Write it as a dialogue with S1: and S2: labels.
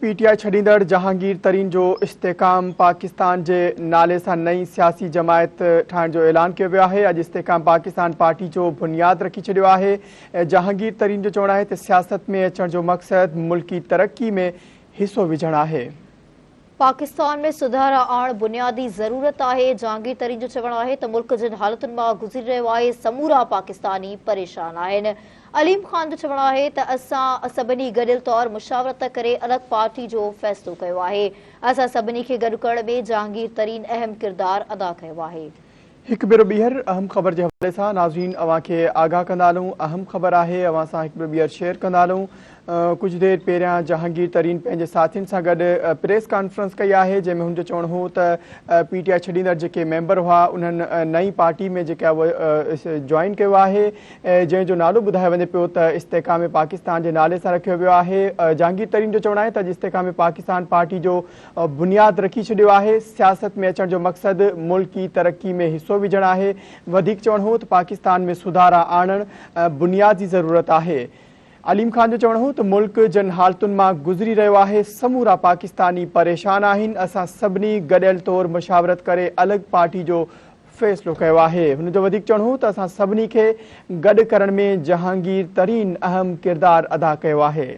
S1: PTI छॾींदड़ Jahangir तरीन जो इस्तेकाम पाकिस्तान जे नाले सां नई सियासी जमायत ठाहिण जो ऐलान कयो वियो आहे। अॼु इस्तेकाम पाकिस्तान पार्टी जो बुनियाद रखी छॾियो आहे। जहांगीर तरीन जो चवणु आहे त सियासत में अचण जो मक़सदु मुल्की तरक़ी में हिसो विझणु आहे।
S2: पाकिस्तान में सुधार आणण बुनियादी ज़रूरत आहे। जहांगीर तरीन जो चवणु आहे त मुल्क जिन हालतुनि मां गुज़री रहियो आहे समूरा पाकिस्तानी परेशान आहिनि। अलीम ख़ान जो चवणु आहे त असां सभिनी गॾियल तौरु मुशावरत करे अलॻि पार्टी जो फ़ैसिलो कयो आहे। असां सभिनी खे गॾु करण में जहांगीर तरीन अहम किरदारु अदा कयो आहे।
S1: हिकु भेरो ॿीहर अहम ख़बर जे हवाले सां नाज़रीन अव्हां खे आगाह कंदा हलूं। अहम ख़बर आहे अव्हां सां हिकु भेरो ॿीहर शेयर कंदा हलूं। कुछ देर पहिरियां जहांगीर तरीन पंहिंजे साथियुनि सां गॾु प्रेस कॉन्फ्रेंस कई आहे, जंहिंमें हुनजो चवणु हो त पीटीआई छॾींदड़ जेके मेंबर हुआ उन्हनि नई पार्टी में जेका जॉइन कयो आहे, जंहिंजो नालो ॿुधायो वञे पियो त इस्तेकाम पाकिस्तान जे नाले सां रखियो वियो आहे। जहांगीर तरीन जो चवणु आहे त अॼु इस्तेकाम पाकिस्तान पार्टी जो बुनियादु रखी छॾियो आहे। सियासत में अचण जो मक़सदु मुल्की तरक़ी में हिसो विझणु आहे। वधीक चवणु हो त पाकिस्तान में सुधारा आणणु बुनियादी ज़रूरत आहे। अलीम ख़ान जो चवणु हो त मुल्क जिन हालतुनि मां गुज़री रहियो आहे समूरा पाकिस्तानी परेशान आहिनि। असां सभिनी गॾियल तौरु मुशावरत करे अलॻि पार्टी जो फ़ैसिलो कयो आहे। हुनजो वधीक चवणु हो त असां सभिनी खे गॾु करण में जहांगीर तरीन अहम किरदारु अदा कयो आहे।